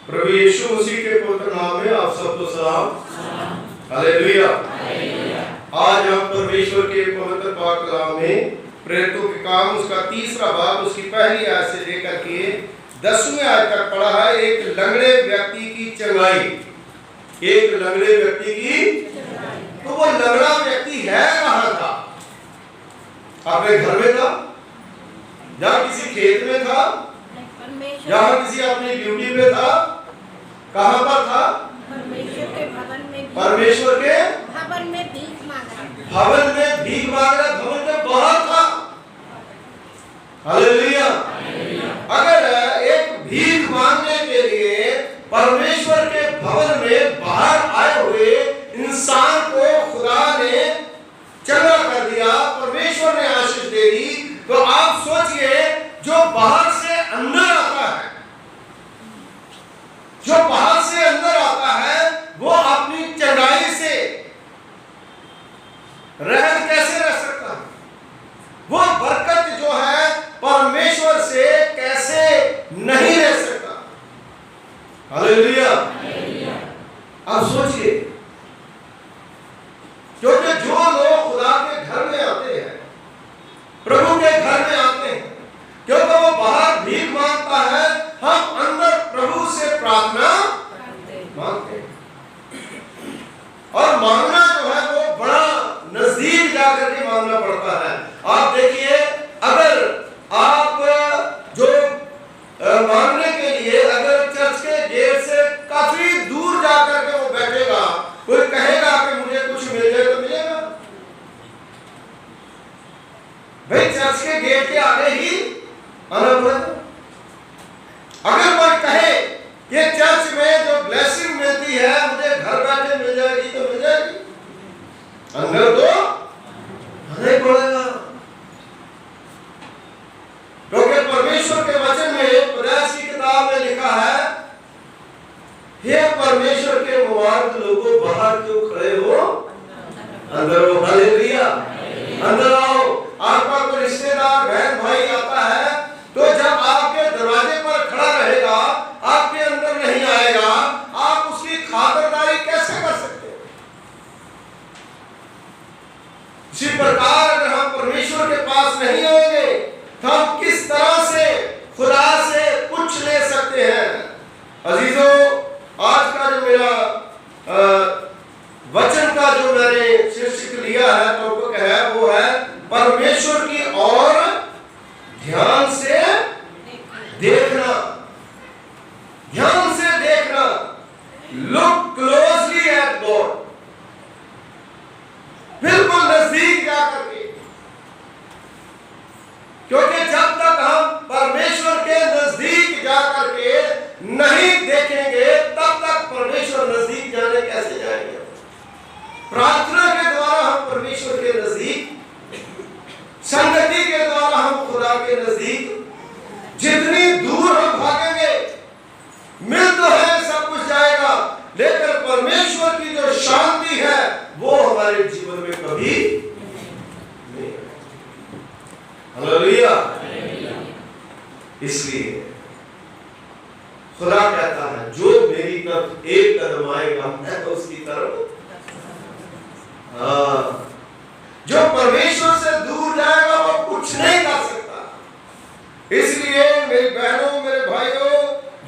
प्रभु यीशु मसीह के पवित्र नाम में आप सबको सलाम। हालेलुया। आज हम परमेश्वर के पवित्र पाक कलाम में प्रेरितों के काम उसका तीसरा भाग उसकी पहली आयत से लेकर के 10वीं आयत तक पढ़ा है। एक लंगड़े व्यक्ति की चंगाई, एक लंगड़े व्यक्ति की। तो वो लंगड़ा व्यक्ति है कहां था? अपने घर में था, या किसी खेत में था, या किसी अपनी ड्यूटी पे था? कहां पर था? परमेश्वर के भवन में, परमेश्वर के भवन में भीख मांग रहा, भवन में भीख मांग रहा, भवन के बाहर था। हालेलुया। अगर एक भीख मांगने के लिए परमेश्वर के भवन में बाहर आए हुए इंसान को खुदा ने चंगा कर दिया, परमेश्वर ने आशीष दे दी, तो आप सोचिए जो बाहर से अंदर आता है, जो बाहर से अंदर आता है, वो अपनी चंगाई से रहन कैसे रह सकता है? वो बरकत जो है परमेश्वर से कैसे नहीं रह सकता? हालेलुया। अब सोचिए, क्योंकि जो लोग खुदा के घर में आते हैं, प्रभु के घर में आते हैं, क्योंकि वो बाहर भीख मांगता है, हम अंदर प्रभु से प्रार्थना मांगते हैं। और मांगना जो है वो बड़ा नजदीक जाकर के मांगना पड़ता है। आप देखिए, अगर आप जो मांगने के लिए अगर चर्च के गेट से काफी दूर जाकर के वो बैठेगा, कोई कहेगा कि मुझे कुछ मिल जाए तो मिलेगा? भाई चर्च के गेट के आगे ही आना पड़ेगा। अगर कोई कहे कि चर्च में जो ब्लेसिंग मिलती है मुझे घर बैठे मिल जाएगी तो मिल जाएगी, अंदर तो आना ही पड़ेगा। क्योंकि परमेश्वर के वचन में प्रयास की किताब में लिखा है, हे परमेश्वर के मुबारक लोगों, बाहर क्यों खड़े हो, अंदर हो। हालेलुया। अंदर आओ। आपका कोई रिश्तेदार बहन भाई आता है, तो जब आपके दरवाजे पर खड़ा रहेगा, आपके अंदर नहीं आएगा, आप उसकी खातिरदारी कैसे कर सकते हो? इसी प्रकार अगर हम परमेश्वर के पास नहीं आएंगे तो हम किस तरह से खुदा से कुछ ले सकते हैं? अजीजों, आज का जो मेरा वचन का जो मैंने शीर्षक लिया है, टॉपिक है, वो है परमेश्वर की ओर ध्यान से देखना। ध्यान से देखना, लुक क्लोजली एट गॉड, बिल्कुल नजदीक जाकर के। क्योंकि जब तक हम परमेश्वर के नजदीक जाकर के नहीं देखेंगे, तब तक परमेश्वर नजदीक जाने कैसे जाएंगे? प्रार्थना के द्वारा हम परमेश्वर के नजदीक, संगति के द्वारा हम खुदा के नजदीक, जितनी दूर हम भागेंगे, मिल तो है सब कुछ जाएगा, लेकिन परमेश्वर की जो शांति है वो हमारे जीवन में कभी नहीं। हालेलुया। इसलिए खुदा कहता है, जो मेरी तरफ एक कदम आएगा मैं तो उसकी तरफ। जो परमेश्वर से दूर जाएगा वो कुछ नहीं कर सकता। इसलिए मेरी बहनों, मेरे भाइयों,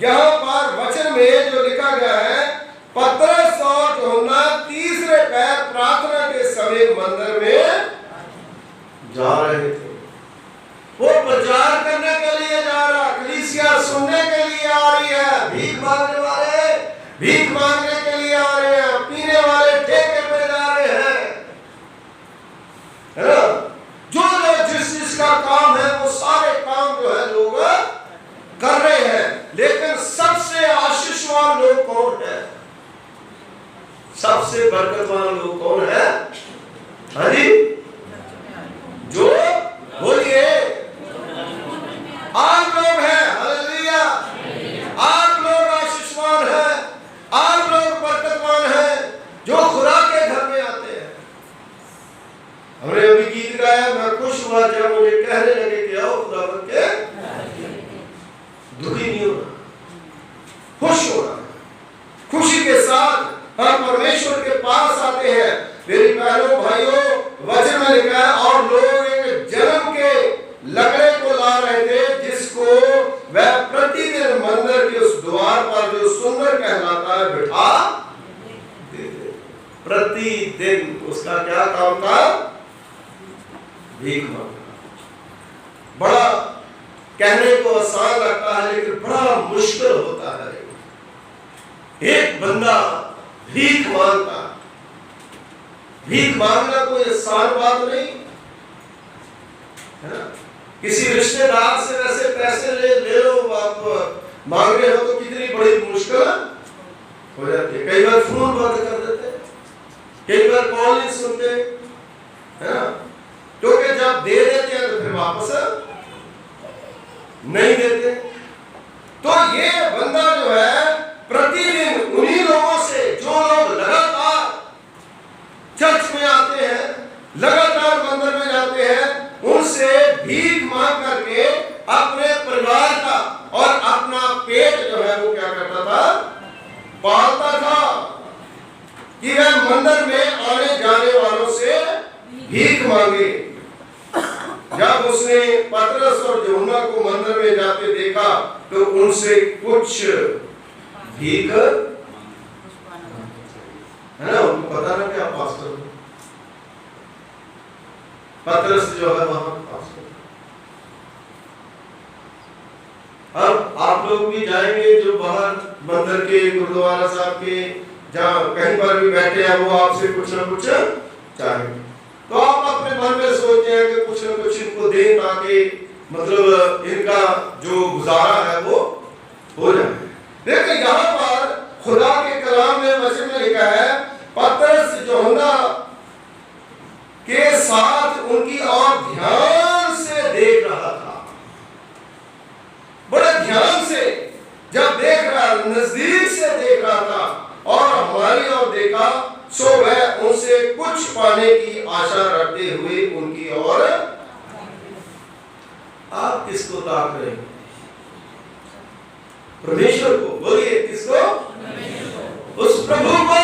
यहाँ पर वचन में जो लिखा गया है, पतरस और यूहन्ना तीसरे पैर प्रार्थना के समय मंदिर में जा रहे थे। वो प्रचार करने के लिए जा रहा, कलीसिया सुनने के लिए आ रही है। भीख मांगने वाले भीख मांगने के लिए आ रहे हैं, पीने वाले ठेके पे जा रहे हैं, है ना? जो जिसका काम है वो सारे काम जो है लोग कर रहे हैं, लेकिन सबसे आशीषवान लोग कौन है? सबसे बरकतवान लोग कौन है? हाँ जी, जो बोलिए आप लोग हैं। हालेलुया। आप लोग आशीषवान हैं, आप लोग बरकतवान हैं, जो खुदा के घर में आते हैं। हमने अभी गीत गाया, मैं खुश हुआ जब मुझे कहने लगे कि आओ खुदा के, दुखी नहीं होना, खुश होना। प्रतिदिन उसका क्या काम था? भीख मांगना। बड़ा कहने को आसान लगता है लेकिन बड़ा मुश्किल होता है। एक बंदा भीख मांगता। भीख मांगना कोई आसान बात नहीं है ना। किसी रिश्तेदार से वैसे पैसे ले लो, आप मांग रहे हो तो कितनी बड़ी मुश्किल हो जाती है। कई बार फोन बंद कर देते, कई बार कॉल नहीं सुनते, है ना, क्योंकि जब दे देते हैं तो फिर वापस नहीं देते। तो ये बंदा जो है प्रतिदिन उन्हीं लोगों से, जो लोग लगातार चर्च में आते हैं, लगातार मंदिर में जाते हैं, उनसे भीख मांग करके अपने परिवार का और अपना पेट जो है वो क्या करता था? पालता था। कि वह मंदिर में आने जाने वालों से भीख मांगे। जब उसने पतरस और यूहन्ना को मंदिर में जाते देखा तो उनसे कुछ भीख, है ना, उनको पता ना क्या पास्टर पतरस जो है वहां पास्टर। अब आप लोग भी जाएंगे जो बाहर मंदिर के, गुरुद्वारा साहब के, जहां कहीं पर भी बैठे हैं, वो आपसे कुछ ना कुछ चाहेंगे। तो आप अपने मन में सोचते हैं कि कुछ ना कुछ इनको दें ताकि मतलब इनका जो गुजारा है वो हो जाए। लेकिन यहाँ पर खुदा के कलाम में वचन में लिखा है, पतरस यूहन्ना के साथ उनकी ओर ध्यान से देख रहा था। बड़े ध्यान से जब देख रहा, नजदीक से देख रहा था और हमारी ओर देखा, सो वह उनसे कुछ पाने की आशा रखते हुए उनकी ओर। आप किसको ताक रहे हैं? परमेश्वर को। बोलिए, किसको? उस प्रभु को।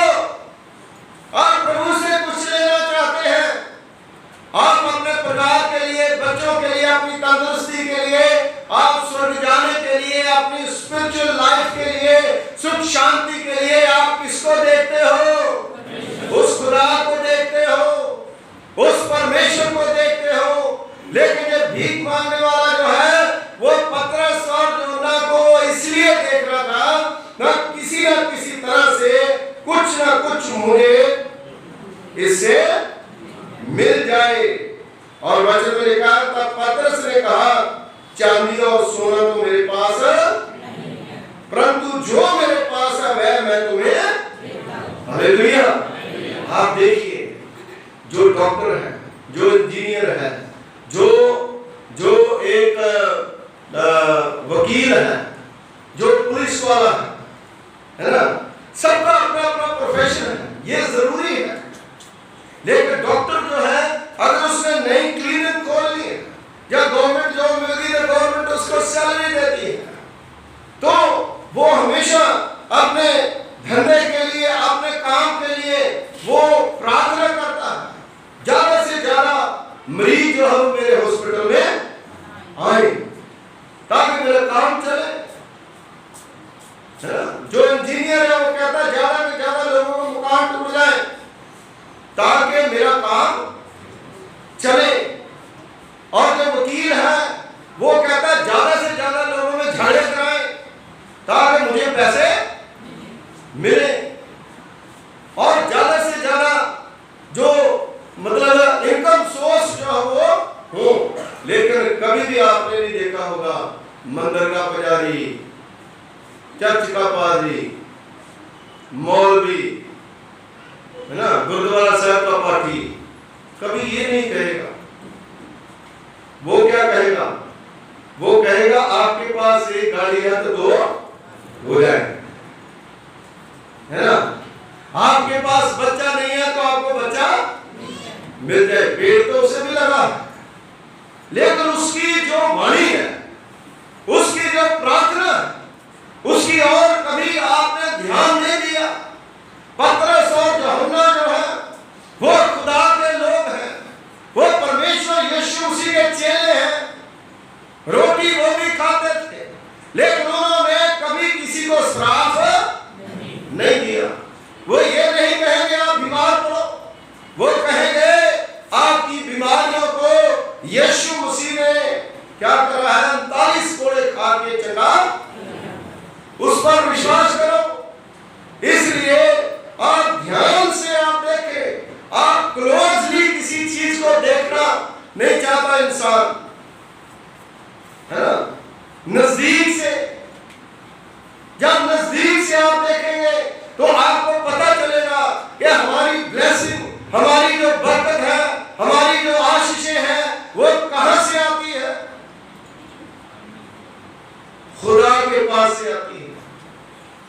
आप प्रभु से कुछ लेना चाहते हैं, आप अपने परिवार के लिए, बच्चों के लिए, अपनी तंदुरुस्ती के लिए, आप स्वर्ग जाने के लिए, अपनी स्पिरिचुअल लाइफ के लिए, सुख शांति के लिए आप किसको देखते हो? उस खुदा को देखते हो, उस परमेश्वर को देखते हो। लेकिन ये भीख मांगने वाला जो है वो पतरस और यूहन्ना को इसलिए देख रहा था ना किसी तरह से कुछ ना कुछ मुझे इससे मिल जाए। और वचन में लिखा, तब पतरस ने कहा, चांदी और सोना तो मेरे पास नहीं है, परंतु जो मेरे पास है वह मैं तुम्हें। हालेलुया। आप देखिए, जो डॉक्टर है, जो इंजीनियर है, जो एक वकील है, जो पुलिस वाला है ना, सबका अपना अपना प्रोफेशन है, ये जरूरी है। लेकिन डॉक्टर जो है, अगर उसने नई क्लिनिक खोल ली है या गवर्नमेंट जॉब मिल गई तो गवर्नमेंट उसको सैलरी देती है, तो वो हमेशा अपने धंधे के लिए, अपने काम के लिए वो प्रार्थना करता है, ज्यादा से ज्यादा मरीज जो है मेरे हॉस्पिटल में आए ताकि मेरा काम चले। जो इंजीनियर है वो कहता है ज्यादा से ज्यादा लोगों को मकान टूट जाए ताकि मेरा काम चले। और जो वकील है वो कहता है ज्यादा से ज्यादा लोगों में झगड़े कराए ताकि मुझे पैसे मिले। और ज्यादा से ज्यादा जो मतलब इनकम सोर्स जो है वो हो। लेकिन कभी भी आपने नहीं देखा होगा मंदिर का पुजारी, चर्च का पादरी, मौलवी, है ना, गुरुद्वारा साहब का पाठी कभी ये नहीं कहेगा। वो क्या कहेगा? वो कहेगा आपके पास एक गाड़ी है तो दो हो जाए, है ना, आपके पास बच्चा नहीं है तो आपको बच्चा मिल जाए। पेड़ तो उसे भी लगा, लेकिन उसकी जो वाणी है, उसकी जो प्रार्थना, उसकी और कभी आपने ध्यान नहीं दिया। पतरस और यूहन्ना जो है वो खुदा के लोग हैं, वो परमेश्वर यीशु मसीह के चेले हैं। रोटी वो भी खाते थे, लेकिन उन्होंने कभी किसी को श्राप नहीं दिया। वो ये नहीं कहेंगे आप बीमार पड़ो,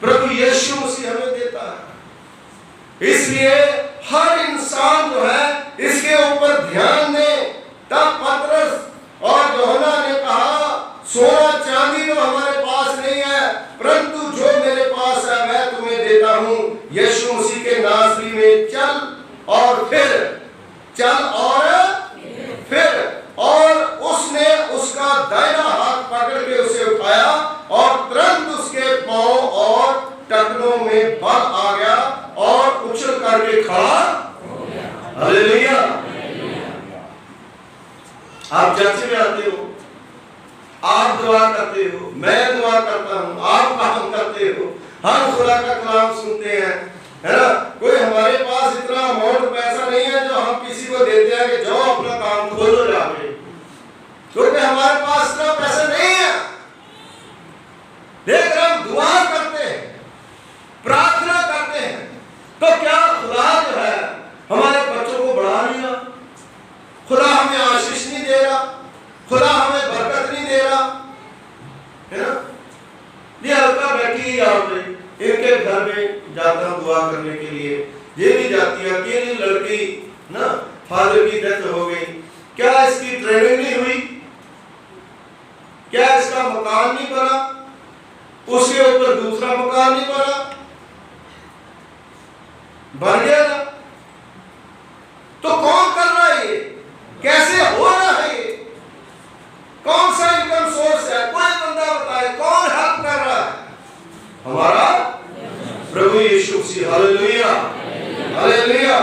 प्रभु यीशु मसीह हमें देता है। इसलिए हर इंसान जो है इसके ऊपर ध्यान दे। तब पतरस और यूहन्ना ने कहा, सोना चांदी तो हमारे पास नहीं है, परंतु जो मेरे पास है मैं तुम्हें देता हूं। यीशु मसीह के नासरी में चल और उसने उसका दाहिना हाथ पकड़ के उसे उठाया और तुरंत उसके पांव और टखनों में बल आ गया और उछल करके खड़ा हो गया। हालेलुया। आप चर्च में आते हो, आप दुआ करते हो, मैं दुआ करता हूं, आप काम करते हो, हम खुदा का कलाम सुनते हैं, है ना। कोई हमारे पास इतना अमाउंट पैसा नहीं है जो हम किसी को देते हैं कि जाओ अपना काम खोलो जाके, क्योंकि हमारे पास इतना पैसा नहीं है। लेकिन हम दुआ करते हैं, प्रार्थना करते हैं, तो क्या खुदा जो है हमारे बच्चों को बढ़ा लिया? खुदा हमें आशीष नहीं दे रहा, खुदा हमें बरकत नहीं दे रहा, है ना। ये हल्का बैठी यहाँ पे, इनके घर में जाता हूँ दुआ करने के लिए, ये भी जाती है, अकेली लड़की ना, फादर की डेथ हो गई, क्या इसकी ट्रेनिंग नहीं हुई? क्या इसका मकान नहीं बना? उसके ऊपर दूसरा मकान नहीं बना? बन गया ना। तो कौन कर रहा है ये? कैसे हो रहा है ये? कौन सा इनकम सोर्स है? कोई बंदा बताए, कौन हेल्प कर रहा है? हमारा प्रभु यीशु मसीह। Hallelujah, hallelujah.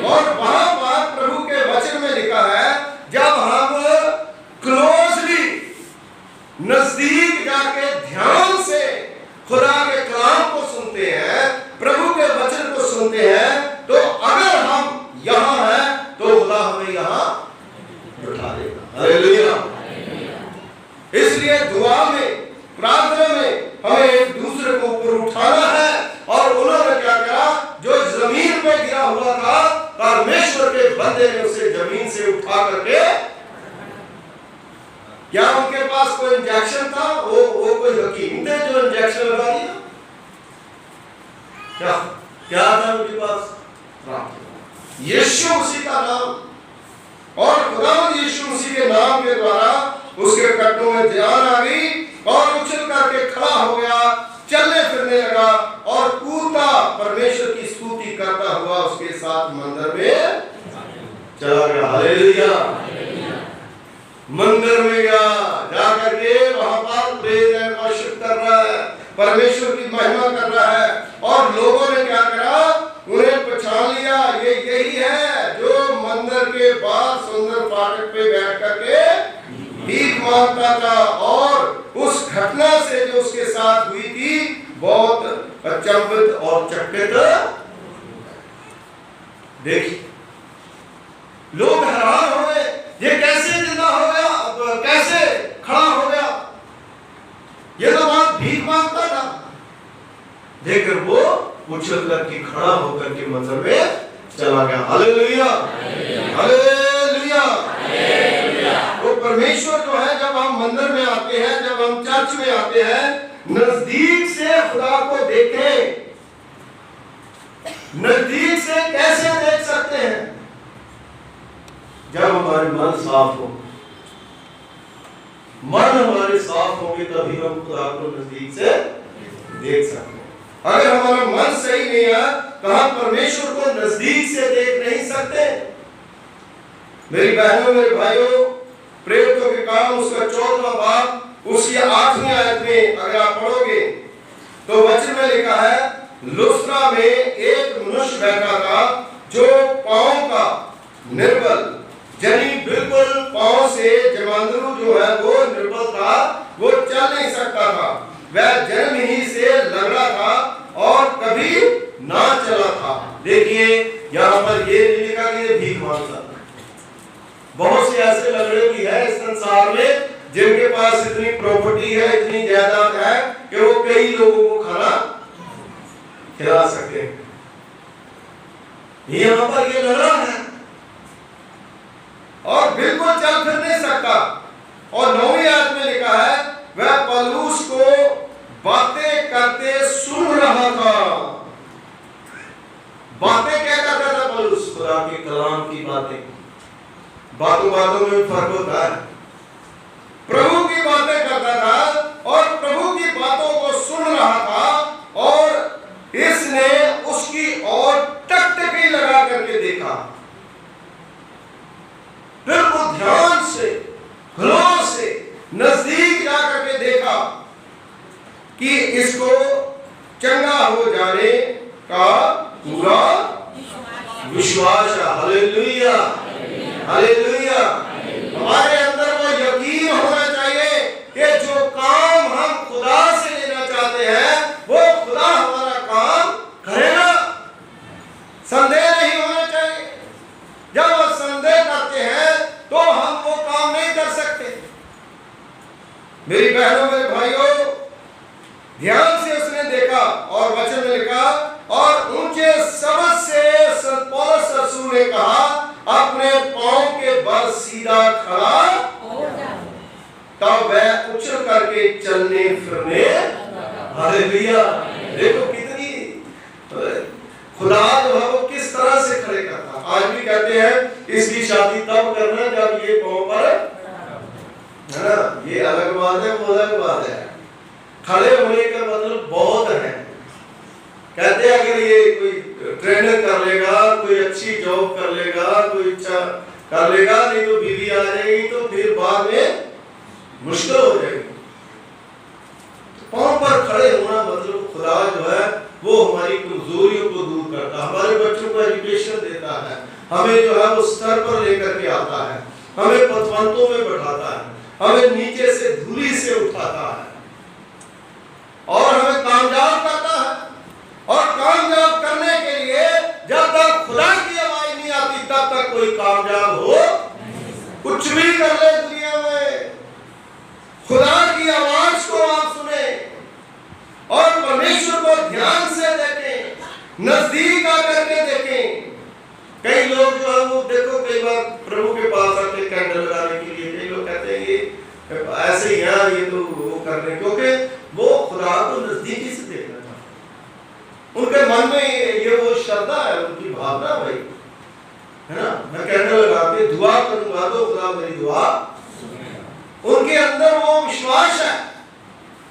और वहां पर प्रभु के वचन में लिखा है, जब हम क्लोजली नजदीक जाके ध्यान से खुदा के कलाम को सुनते हैं, प्रभु के वचन को सुनते हैं, तो अगर हम यहां हैं तो खुदा हमें यहां बिठा देगा। हालेलुया। इसलिए दुआ में, प्रार्थना में हमें एक दूसरे को ऊपर उठाना है। और उन्होंने क्या करा? जो जमीन पे गिरा हुआ था, परमेश्वर के बंदे ने उसे जमीन से उठा करके, क्या उनके पास कोई इंजेक्शन था? वो कोई हकीम थे जो इंजेक्शन लगा दिया? क्या था उनके पास? यीशु मसीह का नाम। और खुदावंद यीशु मसीह के नाम के द्वारा उसके कटों में ध्यान आ गई और उछल करके खड़ा हो गया, चलने फिरने लगा और कूदता परमेश्वर की स्तुति करता हुआ उसके साथ मंदिर में चला गया। हालेलुया। मंदिर में गया, जाकर के वहां पर प्रेज एंड वर्शिप कर रहा है, परमेश्वर की महिमा कर रहा है। और लोगों ने क्या करा? उन्हें पहचान लिया, ये यही है जो मंदिर के बाहर सुंदर फाटक पे बैठ करके भीख मांगता था। और उस घटना से जो उसके साथ हुई थी, बहुत अचंभित और चकित। देखिए, लोग हैरान हो गए, ये कैसे जिंदा हो गया, कैसे खड़ा हो गया? ये तो बात भीख मांगता था। देखकर वो उछल करके खड़ा होकर के मंदिर में चला गया। Hallelujah, hallelujah. वो परमेश्वर जो है, जब हम मंदिर में आते हैं, जब हम चर्च में आते हैं, नजदीक से खुदा को देखें। नजदीक से कैसे देख सकते हैं? जब हमारे मन साफ हो, मन हमारे साफ होंगे तभी हम खुदा को नजदीक से देख सकते हैं। अगर हमारा मन सही नहीं है तो हम परमेश्वर को नजदीक से देख नहीं सकते। मेरी बहनों, मेरे भाइयों, प्रेरितों के काम उसका 14वां बाब उसकी 8वीं आयत में अगर आप पढ़ोगे तो वचन में लिखा है, लुस्त्रा में एक मनुष्य बैठा था जो पांव का निर्बल, यानी बिल्कुल पांव से जमांदरू जो है वो निर्बल था, वो चल नहीं सकता था। वह जन्म ही से लंगड़ा था और कभी ना चला था। देखिए यहाँ पर ये नहीं लिखा कि ये भीख मांगता था। बहुत से ऐसे लंगड़े भी है इस संसार में जिनके पास इतनी प्रॉपर्टी है, इतनी जायदाद है कि वो कई लोगों को खाना खिला सकते हैं। यहाँ पर ये लंगड़ा है और बिल्कुल चल फिर नहीं सकता। और 9वीं आयत में लिखा है, वह पौलुस को बातें करते सुन रहा था। बातें क्या करता था पौलुस? खुदा के कलाम की बातें। बातों बातों में फर्क होता है। प्रभु की बातें करता था और प्रभु की बातों को सुन रहा था और इसने उसकी ओर टकटकी लगा करके देखा। फिर वो ध्यान से, गौर से नजदीक जाकर के देखा कि इसको चंगा हो जाने का पूरा विश्वास है। Hallelujah, hallelujah. हमारे अंदर वो यकीन होना चाहिए कि जो काम हम खुदा से लेना चाहते हैं वो खुदा हमारा काम करेगा। संदेह नहीं होना चाहिए। जब हम संदेह करते हैं तो हम वो काम नहीं कर सकते। मेरी बहनों, मेरे भाइयों, ध्यान से उसने देखा और वचन में लिखा, और ऊंचे शब्द से संत पौलुस रसूल ने कहा, अपने पांव के बल सीधा खड़ा हो जाओ। तब वह उछल करके चलने फिरने। हालेलुया। देखो कितनी खुदा जो है वो किस तरह से खड़े करता। आज भी कहते हैं इसकी शादी तब करना जब ये पांव पर है ना। ये अलग बात है, वो अलग बात है। खड़े होने का मतलब बहुत है। कहते हैं अगर ये कोई ट्रेनर कर लेगा, कोई अच्छी जॉब कर लेगा, कोई अच्छा कर लेगा, नहीं तो बीवी आ जाएगी तो फिर बाद में मुश्किल हो जाएगी। पांव पर खड़े होना मतलब खुदा जो है वो हमारी कमजोरियों को दूर करता है, हमारे बच्चों को एजुकेशन देता है, हमें जो है वो स्तर पर लेकर के आता है, हमें पथवंतों में बैठाता है, हमें नीचे से धूली से उठाता है और हमें कामयाब करता है। और कामयाब करने के लिए जब तक खुदा की आवाज नहीं आती तब तक कोई कामयाब हो कुछ भी कर ले दुनिया में। खुदा की आवाज को आप सुने और परमेश्वर को ध्यान से देखें, नजदीक आकर के देखें। कई लोग जो है वो देखो कई बार प्रभु के पास आते कैंडल लगाने के लिए, कई लोग कहते हैं ये ऐसे ही है, ये तो वो कर रहे हैं, क्योंकि वो खुदा को नजदीकी से देखना चाहते। उनके मन में ये वो श्रद्धा है, उनकी भावना भाई है ना। मैं कैंडल लगा के दुआ करूंगा तो खुदा मेरी दुआ। उनके अंदर वो विश्वास है,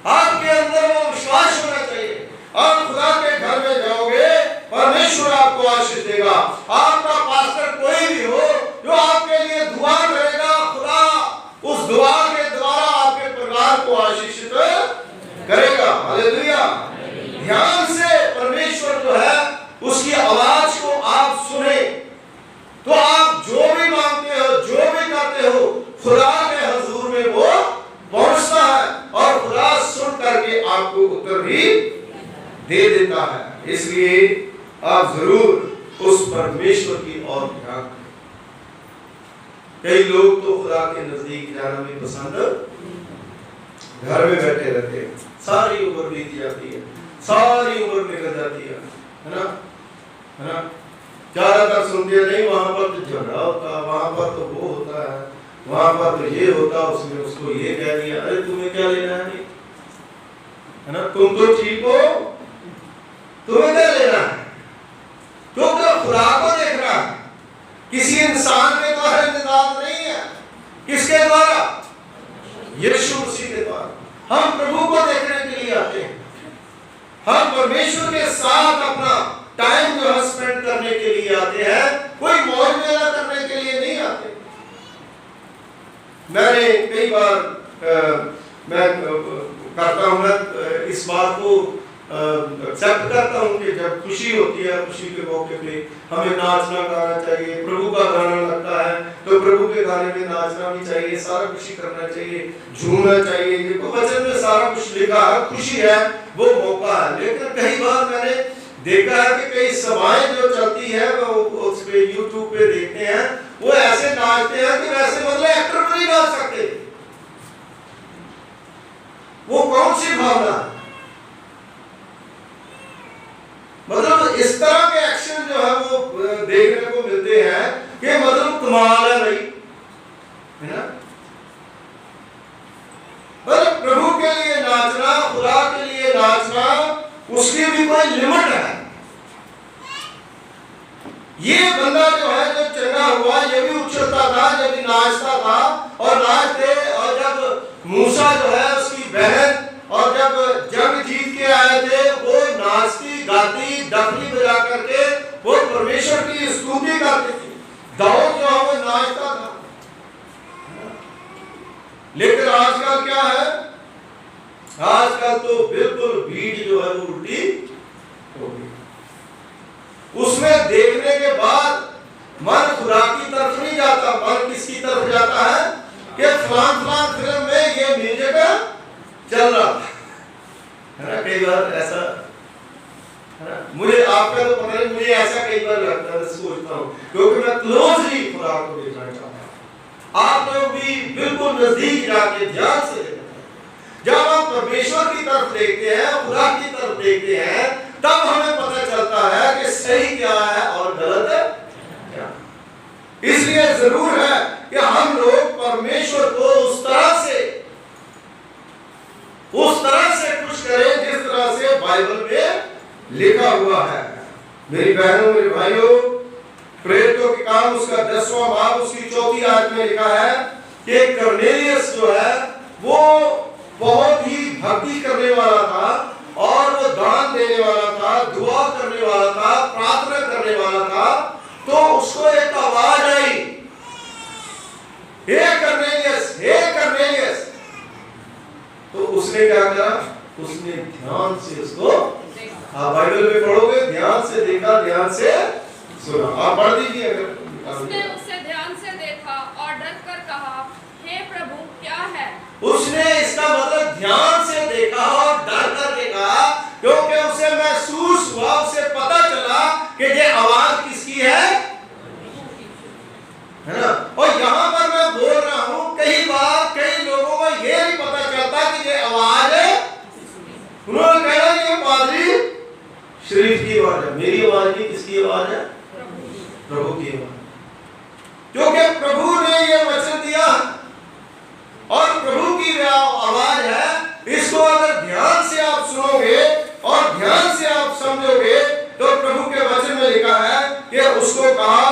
आपके अंदर वो विश्वास होना चाहिए। आप खुदा के घर में जाओगे, परमेश्वर आपको आशीष देगा। आपका पास्टर कोई भी हो जो आपके लिए दुआ करेगा, खुदा उस दुआ के द्वारा आपके परिवार को आशीषित करेगा। हालेलुया। ध्यान से परमेश्वर जो है उसकी आवाज को आप सुने तो आप जो भी मांगते हो, जो भी करते हो, खुदा के हुजूर में वो पहुंचता है और खुदा सुन करके आपको उत्तर भी दे देता है। इसलिए आप जरूर उस परमेश्वर की ओर ध्यान करें। कई लोग तो खुदा के नजदीक जाना भी पसंद घर में बैठे रहते हैं, सारी उम्र बीत जाती है, सारी उम्र निकल जाती है ना, है ना। ज्यादातर सुनते नहीं, वहां पर तो झगड़ा होता, वहां पर तो वो होता है, वहां पर तो ये होता, उसने उसको ये कह दिया। अरे तुम्हें क्या लेना है ना, तुम तो ठीक हो, तुम्हें क्या लेना है? क्योंकि खुदा को देखना है, किसी इंसान के द्वारा निजात नहीं है। किसके द्वारा? यीशु मसीह के द्वारा। हम प्रभु को देखने के लिए आते हैं, हम परमेश्वर के साथ अपना टाइम जो है स्पेंड करने के लिए आते हैं, कोई मौज मेला करने के लिए नहीं आते। मैंने कई बार मैं करता हूँ, मैं इस बात को एक्सेप्ट करता हूँ कि जब खुशी होती है, खुशी के मौके पे हमें नाचना गाना चाहिए। प्रभु का गाना लगता है तो प्रभु के गाने में नाचना भी चाहिए, सारा खुशी करना चाहिए, झूमना चाहिए। देखो वचन में सारा कुछ लिखा है, खुशी है वो मौका है। लेकिन कई बार मैंने देखा है कि कई सभाएं जो चलती है वो उस पे यूट्यूब पे देखते हैं, वो ऐसे नाचते हैं कि वैसे मतलब एक्टर भी नहीं नाच सकते। वो कौन सी भावना है? मतलब इस तरह के एक्शन जो है वो देखने को मिलते हैं कि मतलब कमाल है भाई, है ना। मतलब प्रभु के लिए नाचना, खुदा के लिए नाचना उसकी भी कोई लिमिट है। ये बंदा जो है, जो चंगा हुआ, ये भी उछलता था, जब भी नाचता था और नाचते, और जब मूसा जो है उसकी बहन, और जब जंग जीत के आए थे, वो नाचती गाती डफली बजा करके वो परमेश्वर की स्तुति करती थी। दाऊद जो है वो नाचता था। लेकिन आजकल क्या है? आजकल तो बिल्कुल भीड़ जो है वो उल्टी हो गई। उसमें देखने के बाद मन खुदा की तरफ नहीं जाता, मन किसकी तरफ जाता है कि फलान फलान फिल्म में ये म्यूजिक चल रहा है ना। कई बार ऐसा है ना, मुझे आपका तो पता नहीं, मुझे ऐसा कई बार लगता है, सोचता हूँ, क्योंकि मैं क्लोजली खुदा को देखना चाहता हूँ। आप लोग भी बिल्कुल नजदीक जाके ध्यान से देखना। जब हम परमेश्वर की तरफ देखते हैं, खुदा की तरफ देखते हैं, तब हमें पता चलता है कि सही क्या है और गलत क्या। इसलिए जरूर है कि हम लोग परमेश्वर को उस तरह से खुश करें जिस तरह से बाइबल में लिखा हुआ है। मेरी बहनों, मेरे भाइयों, प्रेरितों के काम उसका 10वां भाग उसकी 4वीं आयत में लिखा है कि कर्नेलियस जो है वो बहुत ही भक्ति करने वाला था, और वो दान देने वाला था, दुआ करने वाला था, प्रार्थना करने वाला था। तो उसको एक आवाज आई, हे कर्नेलियस, हे कर्नेलियस। तो उसने क्या करा? उसने ध्यान से उसको, आप बाइबल में पढ़ोगे, ध्यान से देखा, ध्यान से सुना। आप पढ़ दीजिए। उसने उसे ध्यान से देखा और डर कर कहा, हे प्रभु, क्या है? उसने, इसका मतलब ध्यान से देखा और डर कर देखा, क्योंकि उसे महसूस हुआ, उसे पता चला कि ये आवाज किसकी है ना। और यहाँ पर मैं बोल रहा हूँ, कई बार कई लोगों को ये नहीं पता चलता कि ये आवाज है, उन्होंने कहा ये पादरी शरीफ की आवाज है। मेरी आवाज नहीं, किसकी आवाज है? प्रभु की आवाज। क्योंकि प्रभु ने ये वचन दिया और प्रभु की आवाज है। इसको अगर ध्यान से आप सुनोगे और ध्यान से आप समझोगे, तो प्रभु के वचन में लिखा है कि उसको कहा,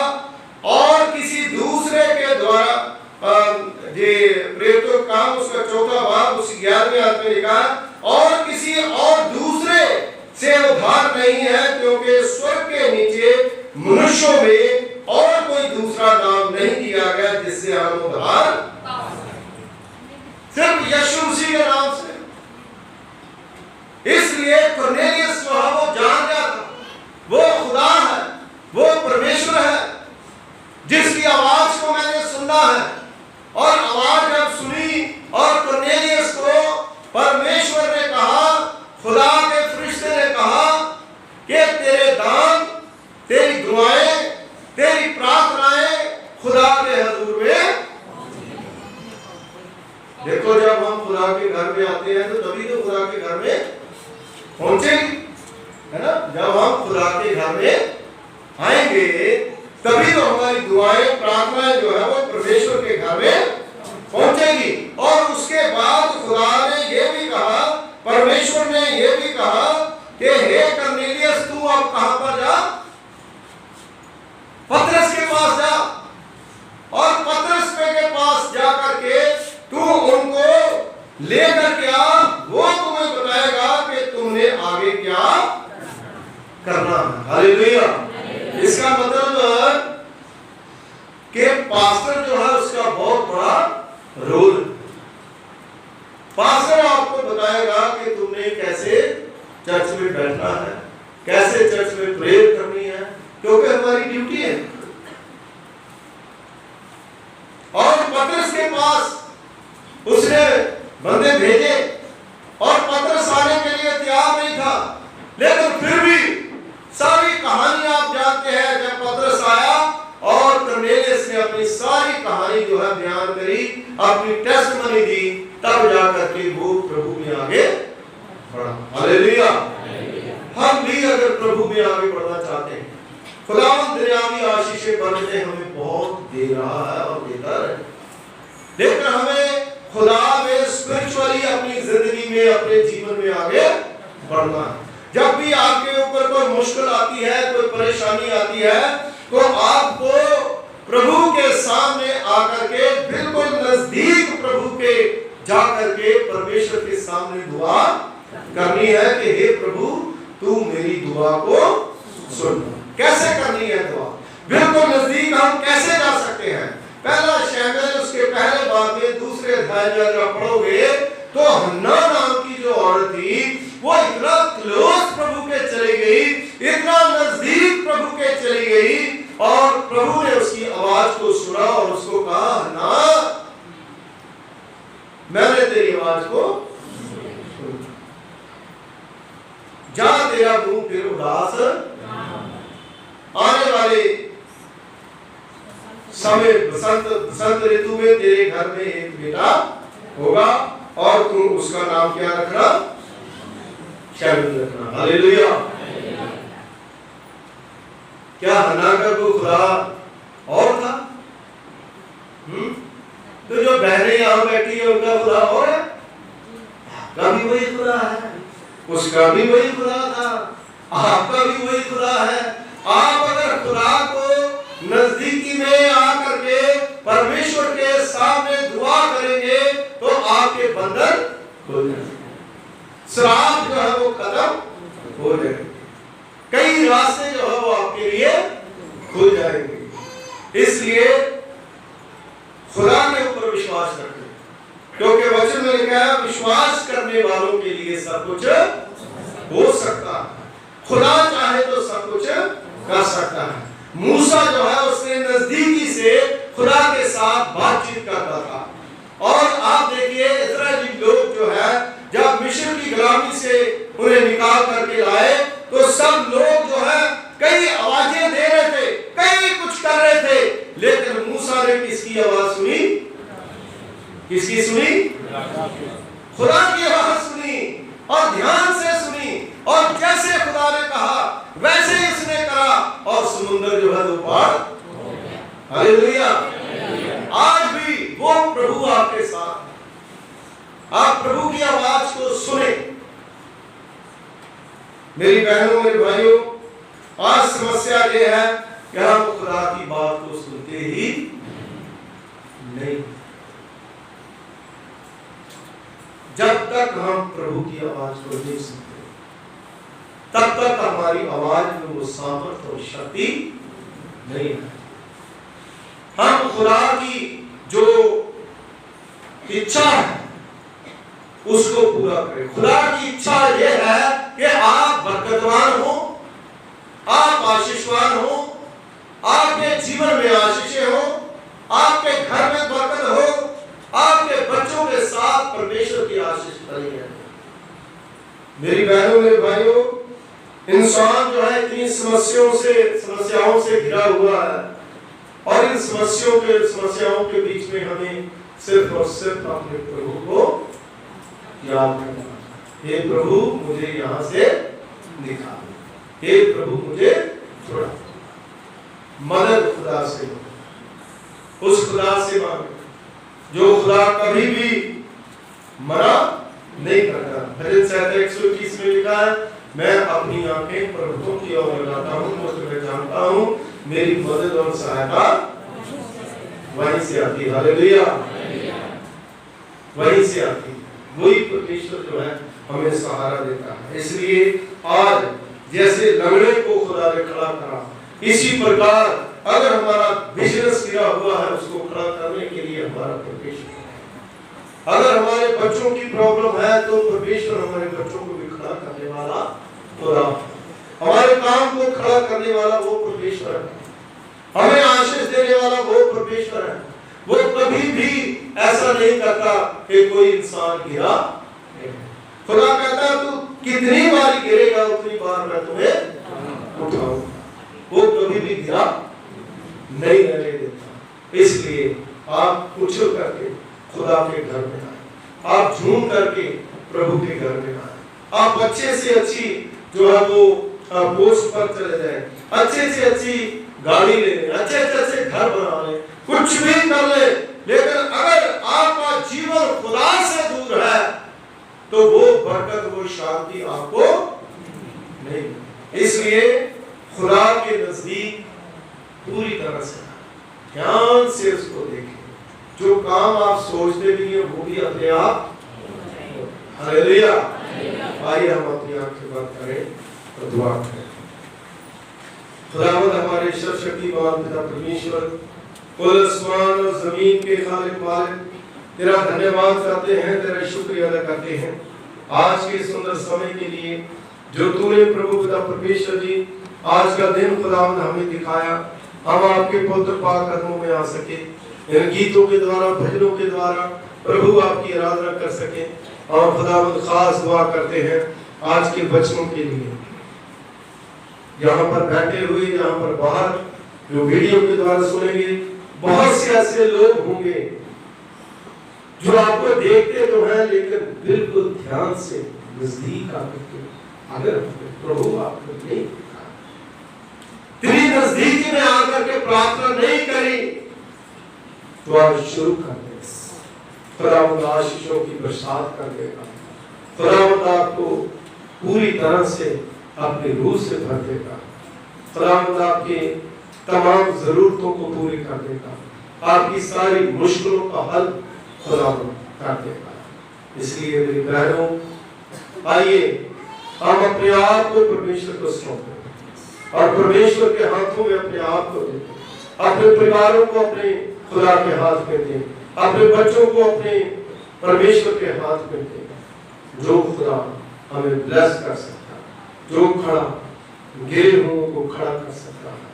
और किसी दूसरे के द्वारा, ये प्रेरितों का काम उसका 4वां भाग उसकी 11वीं आयत में लिखा है, और किसी और दूसरे से उद्धार नहीं है, क्योंकि स्वर्ग के नीचे मनुष्यों में और कोई दूसरा नाम नहीं दिया गया जिससे हम उद्धार, सिर्फ यीशु मसीह के नाम से। इसलिए कर्नेलियस जो है वो जान गया था, वो खुदा है, वो परमेश्वर है जिसकी आवाज को मैंने सुना है। और आवाज जब सुनी और कर्नेलियस को परमेश्वर ने कहा, खुदा के फरिश्ते ने कहा कि तेरे दान, तेरी दुआएं, तेरी प्रार्थनाएं खुदा के हजूर में। देखो, जब हम खुदा के घर में आते हैं तो तभी तो खुदा के घर में पहुंचेंगे, है ना। जब हम खुदा के घर में आएंगे तभी तो हमारी दुआएं, प्रार्थनाएं जो है वो परमेश्वर के घर में पहुंचेगी। और उसके बाद खुदा ने ये भी कहा, परमेश्वर ने ये भी कहा कि हे कर्नेलियस, तू अब कहां पर जा? पतरस के पास जा, और पतरस के पास जा करके तू उनको लेकर के आ, वो तुम्हें बताएगा कि तुमने आगे क्या करना है। हालेलुया। इसका मतलब कि पास्टर जो है उसका बहुत बड़ा रोल है। पास्टर आपको बताएगा कि तुमने कैसे चर्च में बैठना है, कैसे चर्च में प्रेयर करनी है, क्योंकि हमारी ड्यूटी है। और पतरस के पास उसने बंदे भेजे, और पतरस आने के लिए तैयार नहीं था, लेकिन फिर भी सारी कहानी आप जानते हैं। जब पतरस आया और कर्नेलियस ने अपनी सारी कहानी जो है बयान करी, अपनी टेस्टमनी दी, तब जाकर के वो प्रभु में आगे बढ़ा। हालेलुया। हम भी अगर प्रभु में आगे बढ़ना चाहते हैं, खुदावंद दुनियावी आशीषें बरसते हमें बहुत दे रहा है और देता है, लेकिन हमें खुदा में स्पिरिचुअली अपनी जिंदगी में, अपने जीवन में आगे बढ़ना है। जब भी आपके ऊपर कोई मुश्किल आती है, कोई परेशानी आती है, तो आपको प्रभु के सामने आकर के बिल्कुल नजदीक प्रभु के जाकर के परमेश्वर के सामने दुआ करनी है कि हे प्रभु तू मेरी दुआ को सुन। कैसे करनी है दुआ? बिल्कुल नजदीक हम कैसे जा सकते हैं? पहला शमूएल उसके पहले बाब में दूसरे अध्याय में अगर पढ़ोगे तो हन्ना नाम की जो औरत थी वो इतना क्लोज प्रभु के चली गई, इतना नजदीक प्रभु के चली गई, और प्रभु ने उसकी आवाज को सुना और उसको कहा, हन्ना मैंने तेरी आवाज को सुना, जा तेरा मुंह फिर उदास आने वाले समय बसंत ऋतु में तेरे घर में एक बेटा होगा और तुम उसका नाम क्या रखना? शमूएल रखना। हालेलुया। क्या हन्ना का कोई खुदा और था? तो जो बहनें यहां बैठी है उनका खुदा और है? आपका भी वही खुदा है, उसका भी वही खुदा था, आपका भी वही खुदा है। आप अगर खुदा को नजदीकी में आकर के परमेश्वर के सामने दुआ करेंगे तो आपके बंधन खुल जाएंगे, श्राप जो है वो खत्म हो जाएंगे, कई रास्ते जो है वो आपके लिए खुल जाएंगे। इसलिए खुदा के ऊपर विश्वास रखें, क्योंकि वचन में लिखा है विश्वास करने वालों के लिए सब कुछ हो सकता है। खुदा चाहे तो सब कुछ कर सकता है। मूसा जो है उसने नजदीकी से खुदा के साथ बातचीत करता था, और आप देखिए इस्राएली लोग जो है जब मिस्र की गुलामी से उन्हें निकाल करके लाए तो सब लोग जो है कई आवाजें दे रहे थे, कई कुछ कर रहे थे, लेकिन मूसा ने किसकी आवाज सुनी? किसकी सुनी? खुदा की आवाज सुनी और ध्यान से सुनी, और जैसे खुदा ने कहा वैसे ही उसने करा और समुद्र जो है वो पार। हालेलुया। आज भी वो प्रभु आपके साथ है, आप प्रभु की आवाज को सुने। मेरी बहनों मेरे भाइयों, आज समस्या ये है कि हम खुदा की बात को सुनते ही नहीं। जब तक हम प्रभु की आवाज को नहीं सुनते तब तक हमारी आवाज में वो सामर्थ और शक्ति नहीं है। हम खुदा की जो इच्छा है उसको पूरा करें। खुदा की इच्छा यह है कि आप बरकतवान हो, आप आशीषवान हो, आपके जीवन में आशीषें हो, आपके घर में बरकत हो, आपके बच्चों के साथ परमेश्वर की आशीष बनी है। मेरी बहनों मेरे भाइयों, इंसान जो है इतनी समस्याओं से घिरा हुआ है, और इन समस्याओं के बीच में हमें सिर्फ और सिर्फ अपने प्रभु को याद करना। हे प्रभु मुझे यहाँ से निकाल, हे प्रभु मुझे छोड़ा। मदद खुदा से, उस खुदा से मांगे जो खुदा कभी भी मना नहीं करता। भजन 121 में लिखा है, मैं अपनी आंखें पर्वतों की ओर लगाता हूँ, मैं जानता हूँ मेरी मदद और सहायता वहीं से आती है। हालेलुया। वहीं से आती है, वही परमेश्वर जो है हमें सहारा देता है। इसलिए आज जैसे लंगड़े को खुदा ने खड़ा करा, इसी प्रकार अगर हमारा बिजनेस गिरा हुआ है उसको खड़ा करने के लिए हमारा परमेश्वर है। अगर हमारे बच्चों की प्रॉब्लम है तो परमेश्वर हमारे बच्चों को भी खड़ा करने वाला खुदा है। हमारे काम को खड़ा करने वाला वो परमेश्वर है, हमें आशीष देने वाला वो परमेश्वर है। वो कभी भी ऐसा नहीं करता कि कोई इंसान गिरा। खुदा कहता है तू कितनी बार गिरेगा उतनी बार मैं तुम्हें उठाऊंगा। वो कभी भी गिरा नहीं रहने देता। इसलिए आप उछल करके खुदा के घर में आए, आप झूम करके प्रभु के घर में आए, आप अच्छे से अच्छी जो है वो पोस्ट पर चले जाए, अच्छे से अच्छी गाड़ी ले ले, अच्छे से घर बना ले, कुछ भी कर ले, लेकिन अगर आपका जीवन खुदा से दूर है तो वो बरकत वो शांति आपको नहीं। इसलिए खुदा के नजदीक पूरी तरह से ध्यान से उसको देखें। जो काम आप सोचते भी हैं वो भी अपने आप। हालेलुया। आइए हम अपनी आंखें बंद करें और दुआ करें। खुदावंद हमारे सर्वशक्तिमान पिता परमेश्वर, कुल आसमान और जमीन के खालिक मालिक, तेरा धन्यवाद करते हैं, तेरा शुक्रिया अदा करते हैं आज के सुंदर समय के लिए जो तूने प्रभु पिता परमेश्वर जी आज का दिन खुदावंद हमें दिखाया। हम आपके पवित्र पाक कदमों में आ सके, इन गीतों के द्वारा, भजनों के द्वारा प्रभु आपकी आराधना कर सके। और खुदावंद खास दुआ करते हैं आज के बच्चों के लिए, यहाँ पर बैठे हुए, यहाँ पर बाहर जो वीडियो के द्वारा सुनेंगे, बहुत से ऐसे लोग होंगे जो आपको देखते तो हैं लेकिन बिल्कुल ध्यान से नजदीक आकर के अगर प्रभु आपको नहीं तेरी नजदीकी में आकर के प्रार्थना नहीं करी तो आज शुरू कर दे। खुदावंद आशीषों की बरसात कर देगा। खुदावंद आपको पूरी तरह से अपनी रूह से भर देगा। खुदावंद आपकी तमाम जरूरतों को पूरी कर देगा। आपकी सारी मुश्किलों का हल खुदावंद कर देगा। इसलिए मेरी बहनों, आइए हम अपने आप को परमेश्वर को सौंपें और परमेश्वर के हाथों में अपने आप को दें। अपने परिवारों को अपने खुदा के हाथ में दें, अपने बच्चों को अपने परमेश्वर के हाथ में दें। जो खुदा हमें ब्लेस कर सकता है, जो खड़ा गिरे हुओं को खड़ा कर सकता है,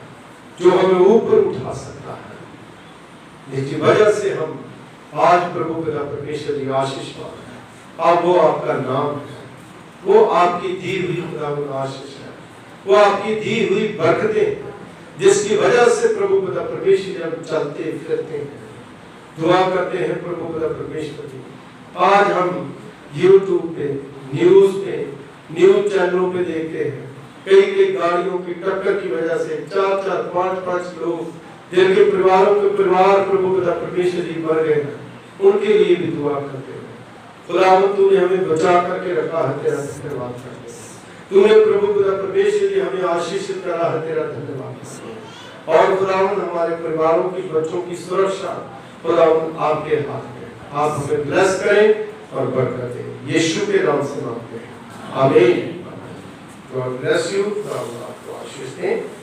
जो हमें ऊपर उठा सकता है, जिसकी वजह से हम आज प्रभु पिता परमेश्वर की आशीष पा रहे हैं। अब वो आपका नाम है, वो आपकी दी हुई खुदावंद आशीष है, वो आपकी दी हुई बरकतें, जिसकी वजह से प्रभु पिता परमेश्वर जब चलते फिरते हैं, दुआ करते हैं प्रभु पिता परमेश्वर जी। आज हम YouTube पे, न्यूज चैनलों पे देखते हैं कई गाड़ियों की टक्कर की वजह से 4-4, 5-5 लोग जिनके परिवारों के परिवार प्रभु पिता परमेश्वर जी मर गए हैं, उनके लिए भी दुआ करते हैं। खुदावंद तूने हमें बचा करके रखा है, तेरा धन्यवाद करते हैं। तूने प्रभु खुदा परमेश्वर जी हमें आशीषित करा है, तेरा धन्यवाद। और खुदावंद हमारे परिवारों की, बच्चों की सुरक्षा खुदावंद आपके हाथ में। आप हमें ब्लेस करें और बरकत दें, यीशु के नाम से मांगते हैं, आमीन। God bless you. खुदावंद आपको आशीष दें।